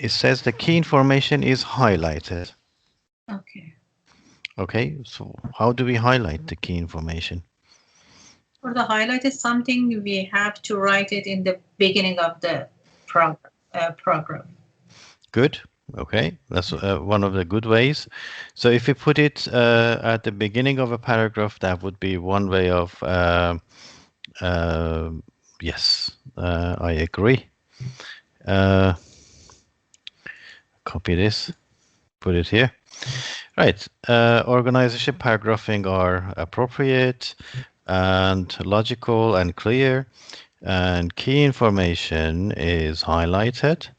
it says the key information is highlighted. Okay. Okay, so how do we highlight the key information? For the highlight is something we have to write it in the beginning of the program. Good. Okay, that's one of the good ways. So if we put it at the beginning of a paragraph, that would be one way of, yes, I agree. Copy this, put it here. Right, organization paragraphing are appropriate and logical and clear, and key information is highlighted,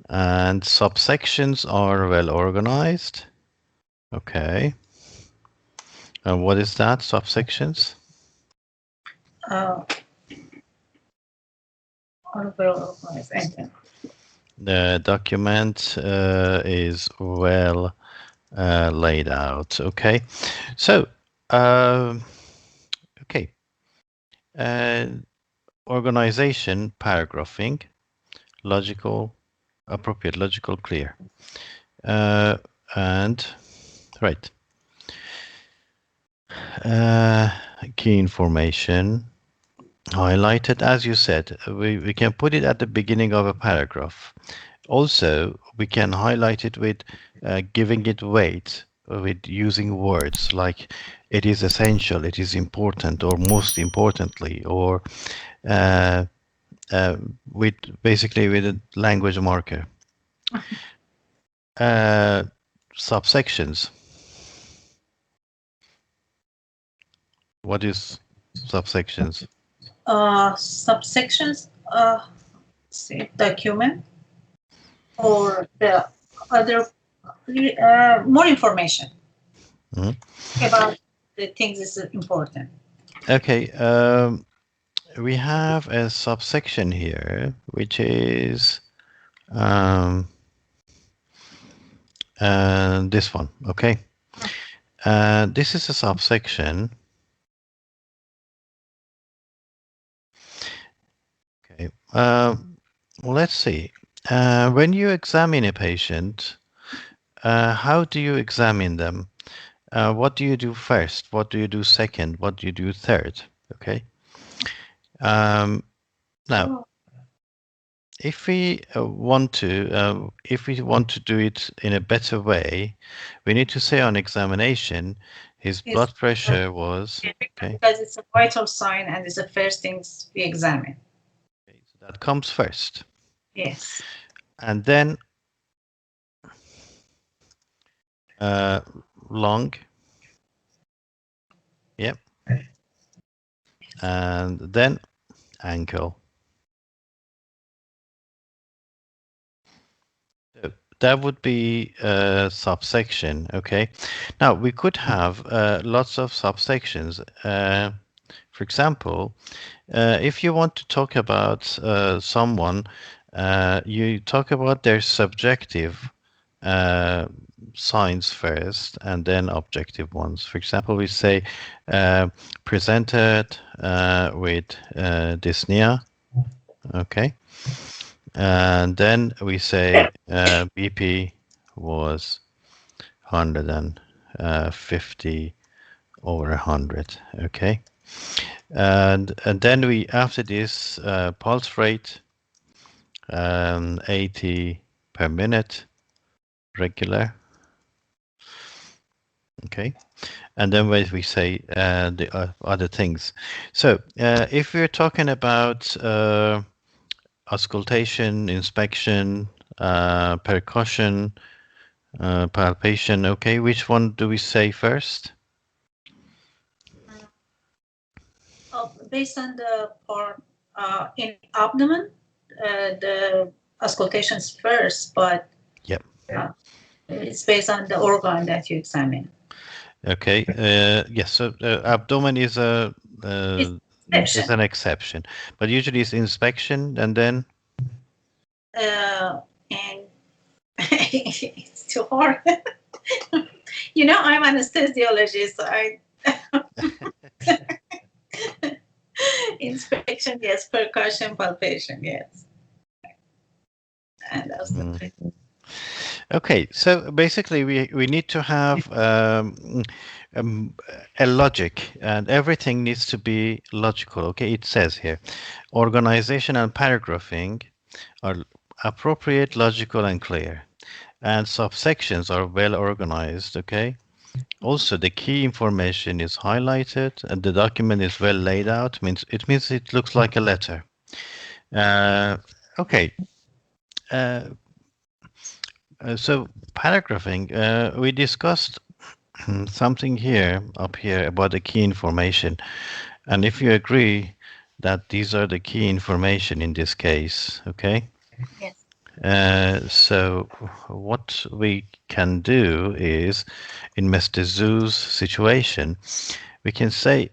and subsections are well organized. Okay. And what is that, subsections? The document is well laid out. Okay. So, okay. Organization, paragraphing, logical, appropriate, logical, clear. And, right. Key information highlighted, as you said, we can put it at the beginning of a paragraph. Also, we can highlight it with giving it weight, with using words like it is essential, it is important, or most importantly, or with basically with a language marker. Subsections. What is subsections? Subsections, say document or the other more information about the things is important. Okay, we have a subsection here, which is this one, okay? This is a subsection. Okay, well, let's see. When you examine a patient, how do you examine them? What do you do first? What do you do second? What do you do third? Okay. Now, if we want to do it in a better way, we need to say on examination, his blood pressure was okay. Because it's a vital sign and it's the first things we examine. Okay, so that comes first. Yes. And then lung. Yep. And then ankle. So that would be a subsection. Okay. Now we could have lots of subsections. For example, if you want to talk about someone, you talk about their subjective signs first and then objective ones. For example, we say presented with dyspnea. Okay. And then we say BP was 150 over 100. Okay. And then we, after this, pulse rate, 80 per minute, regular. Okay. And then we say the other things. So if we're talking about auscultation, inspection, percussion, palpation, okay, which one do we say first? Based on the part in abdomen, the auscultations first, but yep. It's based on the organ that you examine. Okay. Yes. So abdomen is a is an exception, but usually it's inspection and then. And it's too hard. You know, I'm anesthesiologist. So inspection, yes. Percussion, palpation, yes. And that's the Mm. thing. Okay, so basically we need to have um, a logic, and everything needs to be logical. Okay, it says here, organization and paragraphing are appropriate, logical, and clear, and subsections are well organized. Okay. Also, the key information is highlighted, and the document is well laid out. Means it looks like a letter. Uh, okay. Uh, so paragraphing, we discussed something here up here about the key information, and if you agree that these are the key information in this case, okay. Yes. So what we can do is, in Mr. Zhu's situation, we can say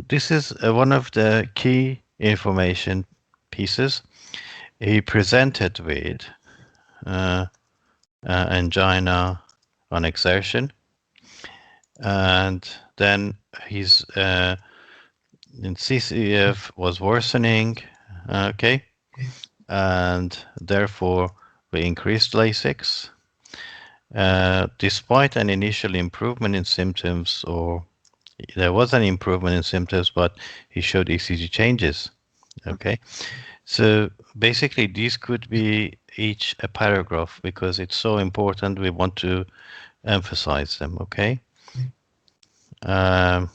this is one of the key information pieces he presented with uh, angina on exertion, and then his CCF was worsening, okay, and therefore we increased Lasix. Despite an initial improvement in symptoms, or there was an improvement in symptoms, but he showed ECG changes. Okay, so basically these could be each a paragraph because it's so important. We want to emphasize them. Okay, um,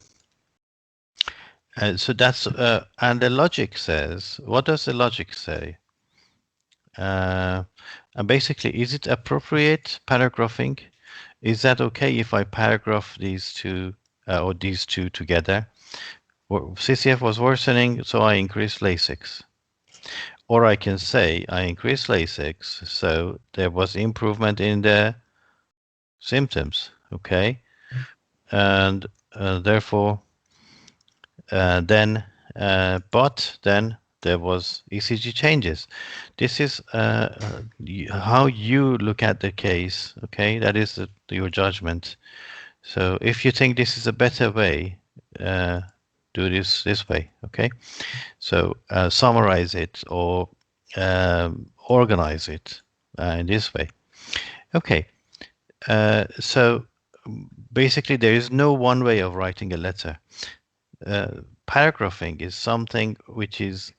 so that's and the logic says. What does the logic say? Uh, and basically, is it appropriate paragraphing? Is that okay if I paragraph these two or these two together? CCF was worsening, so I increased Lasix. Or I can say I increased Lasix, so there was improvement in the symptoms, okay? And therefore, then, but then there was ECG changes. This is how you look at the case, okay? That is your judgment. So if you think this is a better way, do this way, okay? So summarize it or organize it in this way. Okay, so basically there is no one way of writing a letter. Paragraphing is something which is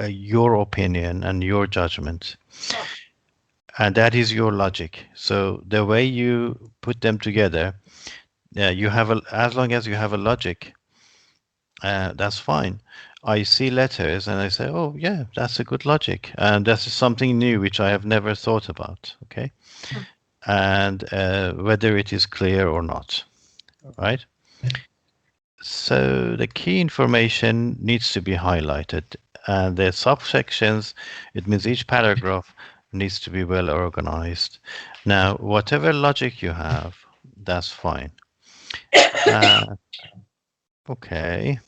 your opinion and your judgment, Oh, and that is your logic. So the way you put them together, you have as long as you have a logic, that's fine. I see letters and I say, oh, yeah, that's a good logic. And that's something new which I have never thought about. Okay. And whether it is clear or not. Right. So the key information needs to be highlighted. And the subsections, it means each paragraph needs to be well organized. Now, whatever logic you have, that's fine. Uh, okay.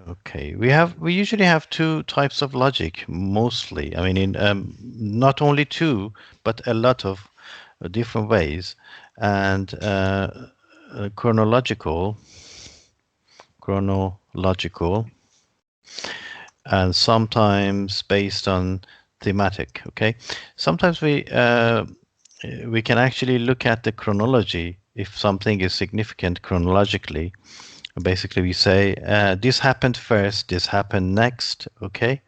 Okay, we usually have two types of logic mostly. I mean, in not only two, but a lot of different ways, and chronological, chronological, and sometimes based on thematic. Okay, sometimes we can actually look at the chronology if something is significant chronologically. Basically, we say this happened first, this happened next. Okay,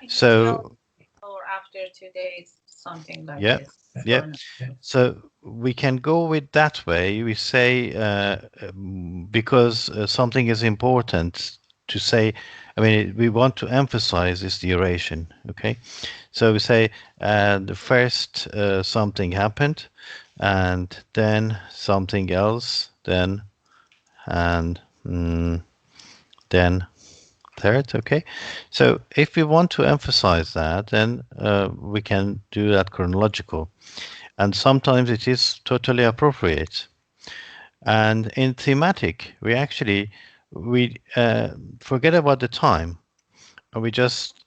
so or after 2 days, something like yeah, this. yeah. Chrono. So we can go with that way. We say because something is important to say. I mean, we want to emphasize this duration. Okay, so we say the first something happened, and then something else, then and then third. Okay, so if we want to emphasize that, then we can do that chronological, and sometimes it is totally appropriate. And in thematic, we forget about the time. We just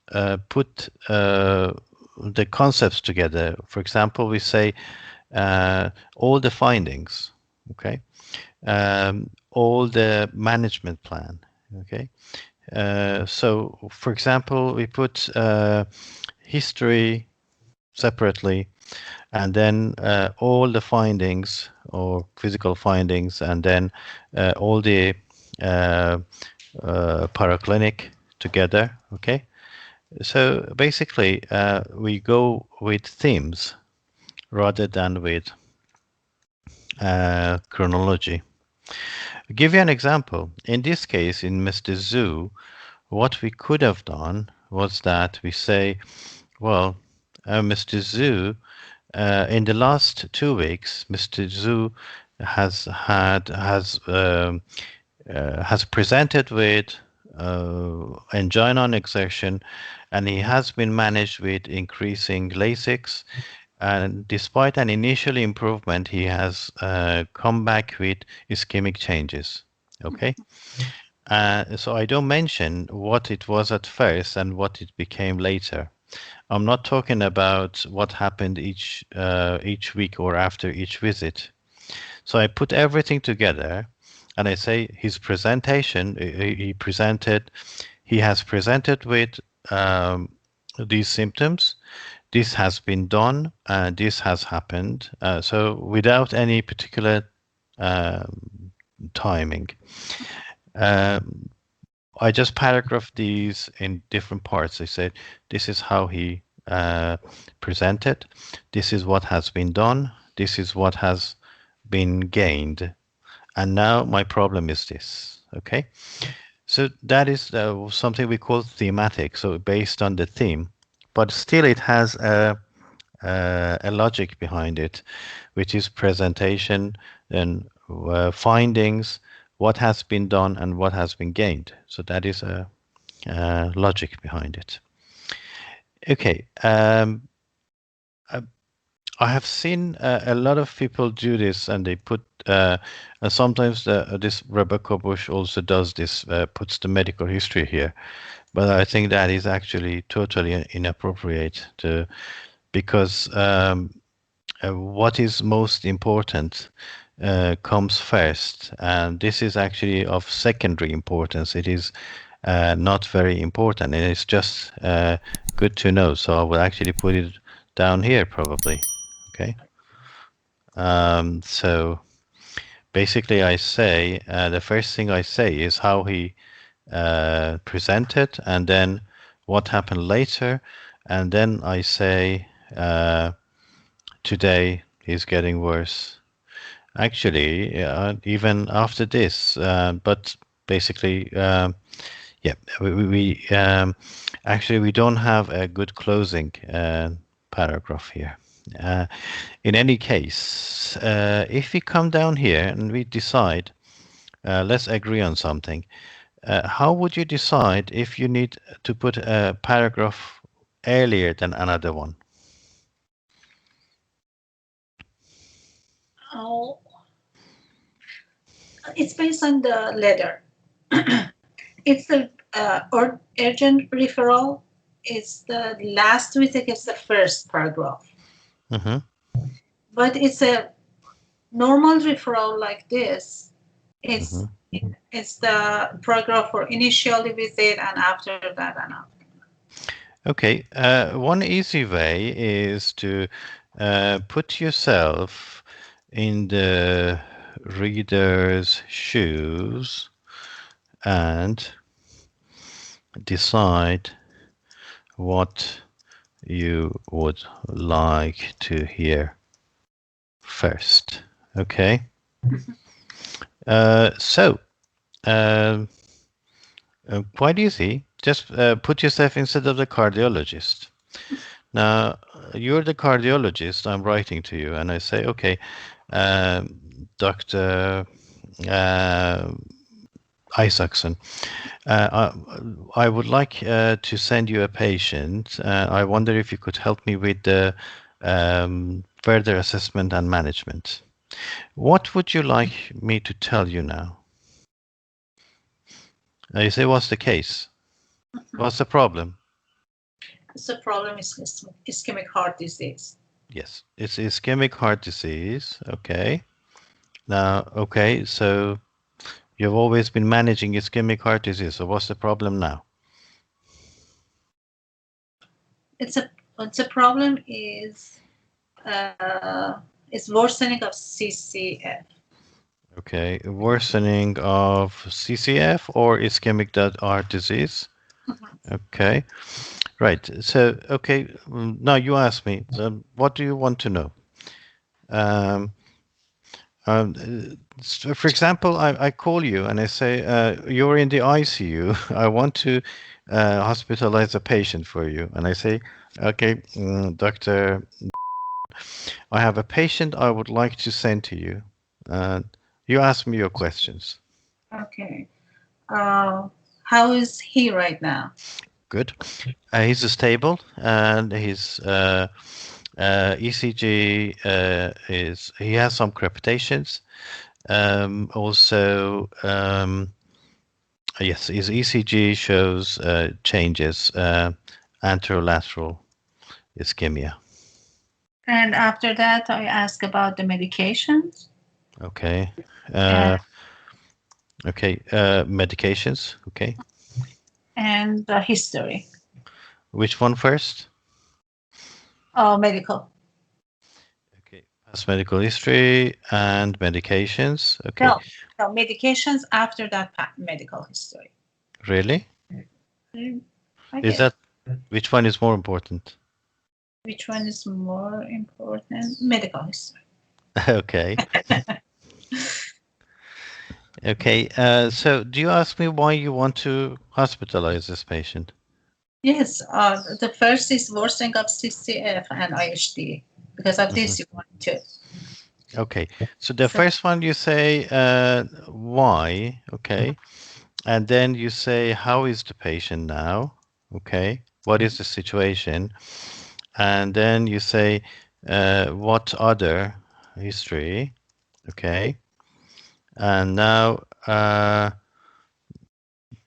put the concepts together. For example, we say all the findings. Okay, all the management plan. Okay. So, for example, we put history separately, and then all the findings or physical findings, and then all the uh, paraclinic together. Okay, so basically we go with themes rather than with chronology. I'll give you an example. In this case, in Mr. Zoo, what we could have done was that we say, well, Mr. Zoo, in the last 2 weeks, Mr. Zoo has presented with angina exertion, and he has been managed with increasing Lasix. And despite an initial improvement, he has come back with ischemic changes. Okay, so I don't mention what it was at first and what it became later. I'm not talking about what happened each week or after each visit. So I put everything together, and I say his presentation. He has presented with um, these symptoms. This has been done. This has happened. So without any particular timing. Um, I just paragraphed these in different parts. I said, this is how he presented. This is what has been done. This is what has been gained. And now my problem is this. Okay. So that is something we call thematic. So based on the theme, but still it has a logic behind it, which is presentation and findings, what has been done and what has been gained. So that is a logic behind it. Okay. I have seen a lot of people do this, and they put, and sometimes this Rebecca Bush also does this, puts the medical history here. But I think that is actually totally inappropriate because what is most important comes first, and this is actually of secondary importance. It is not very important, and it's just good to know. So I will actually put it down here probably. Okay. So basically, I say the first thing I say is how he presented, and then what happened later, and then I say today he's getting worse. Actually, even after this, but basically, yeah, actually we don't have a good closing paragraph here. Uh, in any case, if we come down here and we decide, let's agree on something. How would you decide if you need to put a paragraph earlier than another one? Oh, it's based on the letter. It's the urgent referral. It's the last visit. It's the first paragraph. Mm-hmm. But it's a normal referral like this. It's Mm-hmm. it's the paragraph for initial visit and after that and after. Okay, one easy way is to put yourself in the reader's shoes and decide what you would like to hear first. Okay, so um, quite easy. Just put yourself instead of the cardiologist. Now, you're the cardiologist, I'm writing to you, and I say, okay, Dr. Uh, Isaacson, I would like to send you a patient. I wonder if you could help me with the further assessment and management. What would you like me to tell you now? You say, what's the case? What's the problem? So problem is ischemic heart disease. Yes, it's ischemic heart disease. Okay. Now, okay, so you've always been managing ischemic heart disease. So what's the problem now? It's a But the problem is worsening of CCF. Okay, worsening of CCF or ischemic heart disease. Mhm. Okay, right. So, okay, now you ask me, what do you want to know? Um, for example, I call you and I say, you're in the ICU. I want to hospitalize a patient for you. And I say, okay, doctor, I have a patient I would like to send to you. Uh, you ask me your questions. Okay. Uh, how is he right now? Good. He's stable and his ECG is, he has some crepitations. Also, yes, his ECG shows changes, anterolateral ischemia. And after that, I ask about the medications Okay. and, Uh, okay. Medications. Okay. and the history. Which one first? Oh, medical. Okay. Past medical history and medications. Okay. No, no, medications after that medical history. Really? Mm, I Is guess. that which one is more important? Which one is more important? Medical history. Okay. Okay. So do you ask me why you want to hospitalize this patient? Yes, the first is worsening of CCF and IHD. Because of Mhm. this, you want to. Okay. So the So, first one you say why, okay, and then you say how is the patient now, okay? What is the situation? And then you say what other history, okay? And now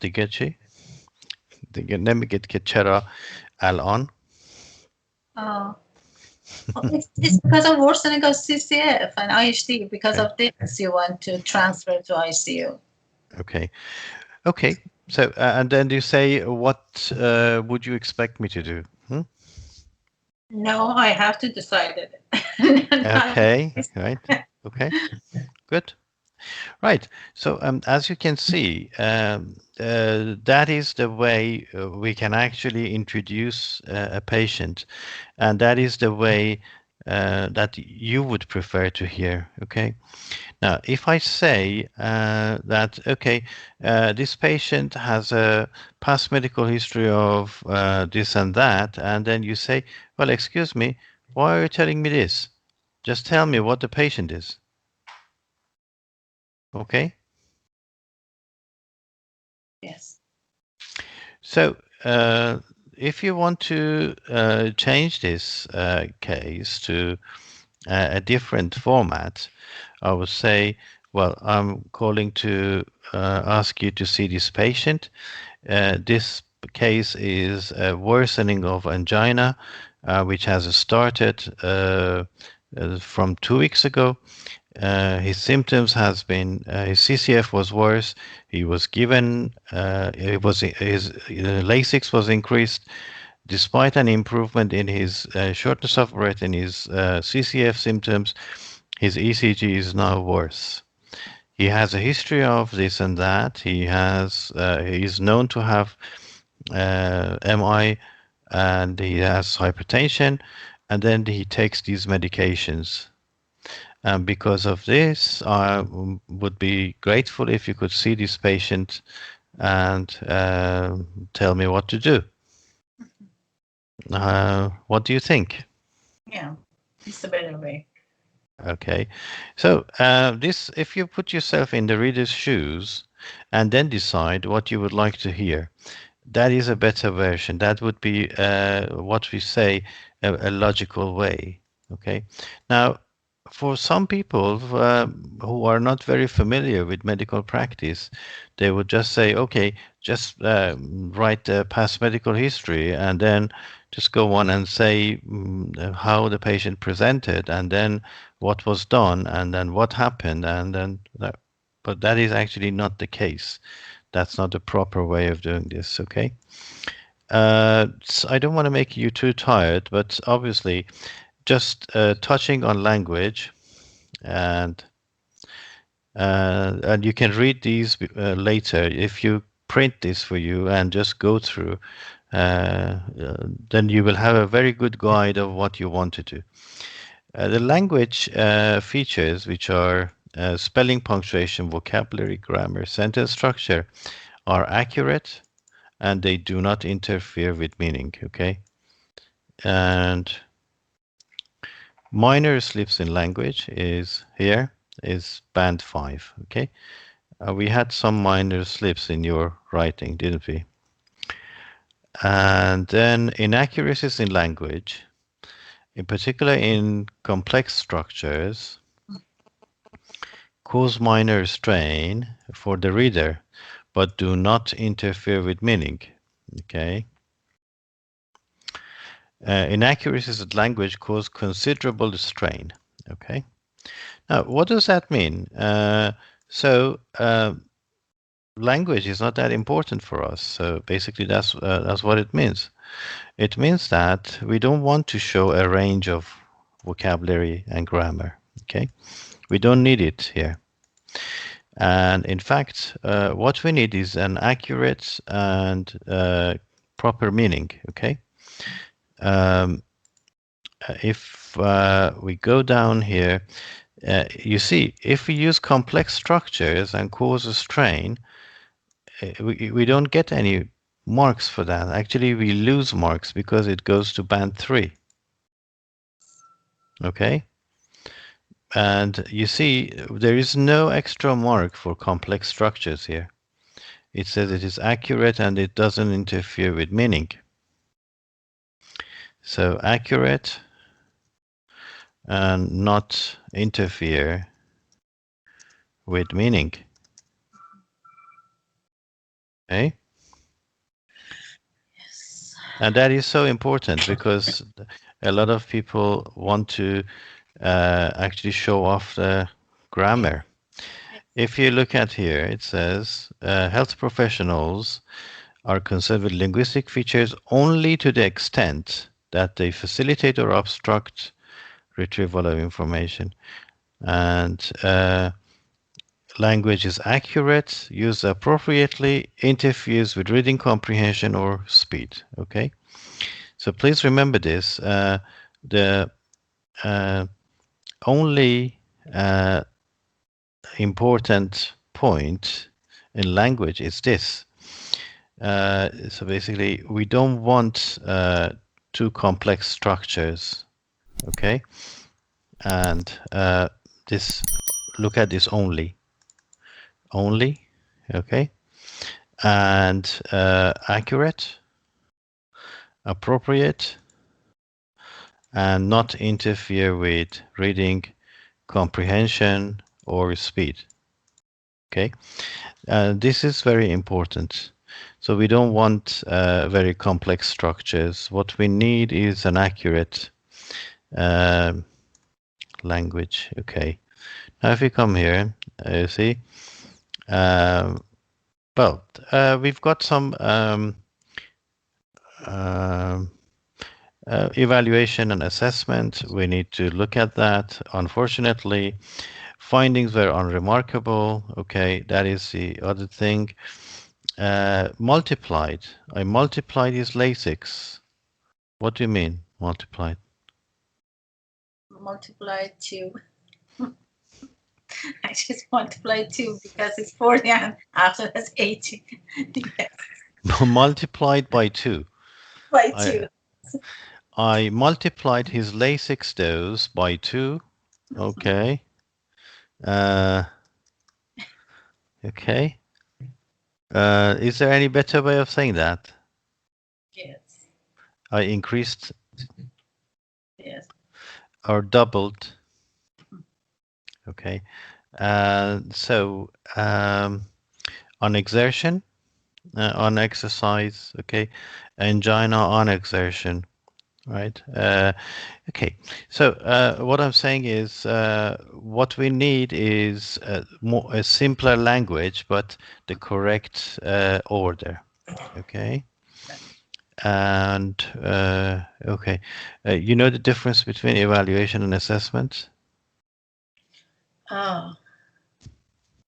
دیگه چی؟ دیگه نمیگید که چرا الان. uh, it's because of worsening of CCF and IHD. Because Okay. of this, you want to transfer to ICU. Okay. Okay. So and then you say what would you expect me to do? Hmm? No, I have to decide it. Okay. Right. Okay. Good. Right. So as you can see, that is the way we can actually introduce a patient, and that is the way that you would prefer to hear. Okay. Now, if I say that, okay, this patient has a past medical history of this and that, and then you say, well, excuse me, why are you telling me this? Just tell me what the patient is. Okay. Yes. So, if you want to change this case to a different format, I would say, well, I'm calling to ask you to see this patient. This case is a worsening of angina, which has started from 2 weeks ago. His symptoms has been his CCF was worse. He was given it was his Lasix was increased despite an improvement in his shortness of breath and his CCF symptoms. His ECG is now worse. He has a history of this and that. He is known to have MI and he has hypertension, and then he takes these medications. And because of this, I would be grateful if you could see this patient and tell me what to do. What do you think? Yeah, it's a better way. Okay, so this, if you put yourself in the reader's shoes and then decide what you would like to hear, that is a better version. That would be what we say a logical way. Okay. Now, for some people who are not very familiar with medical practice, they would just say, okay, just write past medical history and then just go on and say how the patient presented and then what was done and then what happened and then that. But that is actually not the case. That's not the proper way of doing this, okay? I don't want to make you too tired, but obviously, just touching on language, and and you can read these later if you print this for you and just go through. Then you will have a very good guide of what you want to do. The language features, which are spelling, punctuation, vocabulary, grammar, sentence structure, are accurate and they do not interfere with meaning. Okay, and minor slips in language is here is band 5. Okay, we had some minor slips in your writing, didn't we? And then inaccuracies in language, in particular in complex structures, cause minor strain for the reader, but do not interfere with meaning. Okay. Inaccuracies in language cause considerable strain. Okay. Now, what does that mean? So, language is not that important for us. So basically, that's what it means. It means that we don't want to show a range of vocabulary and grammar. Okay, we don't need it here. And in fact, what we need is an accurate and proper meaning. Okay, um, if we go down here, you see, if we use complex structures and cause a strain, we don't get any marks for that. Actually, we lose marks because it goes to band 3. Okay, and you see there is no extra mark for complex structures here. It says it is accurate and it doesn't interfere with meaning. So accurate and not interfere with meaning. Okay, Yes. and that is so important because a lot of people want to actually show off the grammar. If you look at here, it says health professionals are concerned with linguistic features only to the extent that they facilitate or obstruct retrieval of information. And language is accurate, used appropriately, interferes with reading comprehension or speed. Okay, so please remember this. The only important point in language is this. So basically, we don't want too complex structures. Okay, and this, look at this only. Okay, and accurate, appropriate, and not interfere with reading comprehension or speed. Okay, this is very important. So we don't want very complex structures. What we need is an accurate language. Okay, now if we come here, you see, well, we've got some um, evaluation and assessment. We need to look at that. Unfortunately, findings were unremarkable. Okay, that is the other thing. Multiplied. I multiplied his LASIX. What do you mean, multiplied? Multiply 2. I just multiply 2 because it's 40 and after that's 80. Yes. Multiplied by 2. By I 2. I multiplied his LASIX dose by 2. Okay. Uh, okay. Is there any better way of saying that? Yes. I increased Yes. or doubled. Okay. So on exertion, on exercise, okay, angina on exertion, right? Okay. So what I'm saying is, what we need is a simpler language, but the correct order. Okay. And okay, you know the difference between evaluation and assessment? Oh,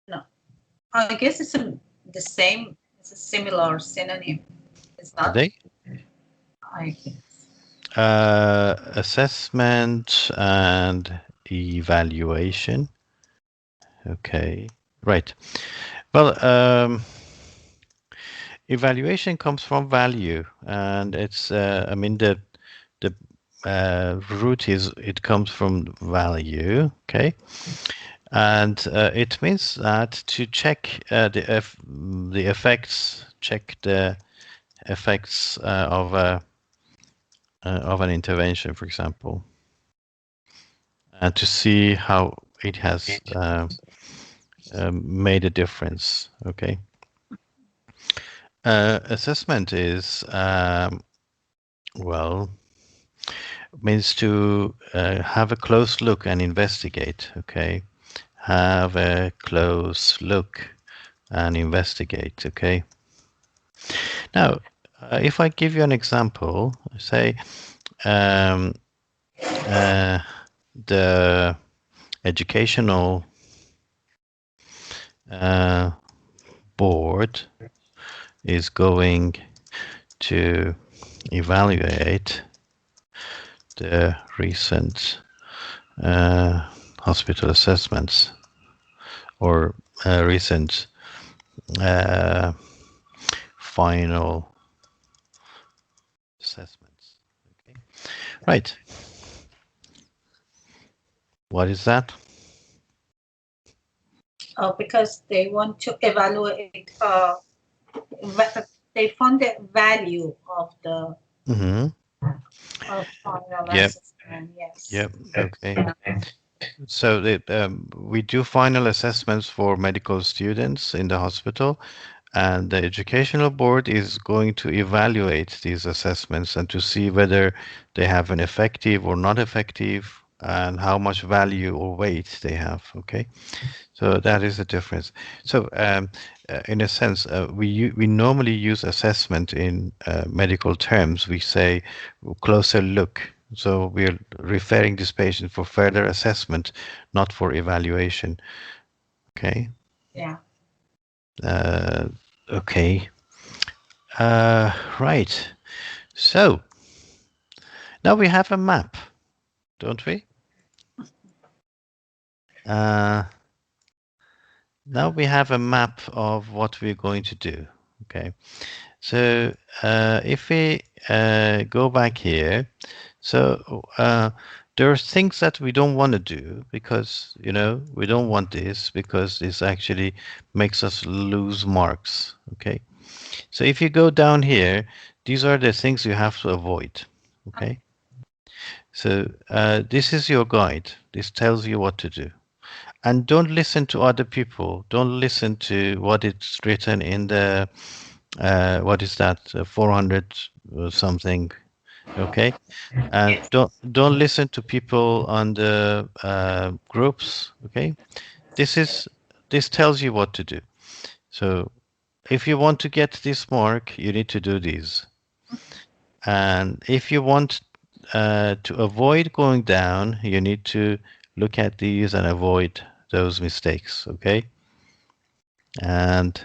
no. I guess it's the same. It's a similar synonym. It's Are not. they? I guess. Assessment and evaluation. Okay, right. Well, evaluation comes from value, and it's I mean the root is it comes from value. Okay, and it means that to check the effects, check the effects of an intervention, for example, and to see how it has made a difference. Okay. Assessment is well means to have a close look and investigate. Okay, have a close look and investigate. Okay. Now, if I give you an example, say um, the educational uh, board is going to evaluate the recent hospital assessments or recent uh, final assessments. Okay. Right. What is that? Because they want to evaluate. They found the value Mm-hmm. of final Yep. assessment. Yes. Yep. Okay. So we do final assessments for medical students in the hospital, and the educational board is going to evaluate these assessments and to see whether they have an effective or not effective and how much value or weight they have. Okay, so that is the difference. So in a sense, we normally use assessment in medical terms. We say closer look. So we're referring this patient for further assessment, not for evaluation. Okay. Yeah. Uh, okay. Right. So now we have a map, don't we? Uh, Now we have a map of what we're going to do. Okay. So if we go back here, so there are things that we don't want to do because, we don't want this because this actually makes us lose marks. Okay. So if you go down here, these are the things you have to avoid. Okay. So this is your guide. This tells you what to do. And don't listen to other people. Don't listen to what it's written in the, what is that, 400 something, okay? And Yes. don't listen to people on the groups, okay? This is, this tells you what to do. So if you want to get this mark, you need to do these. And if you want to avoid going down, you need to look at these and avoid those mistakes, okay? And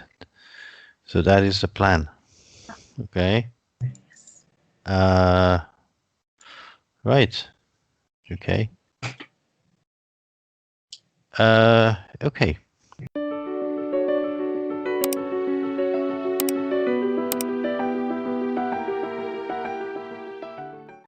so that is the plan, okay? Yes. Uh, right, okay. Okay,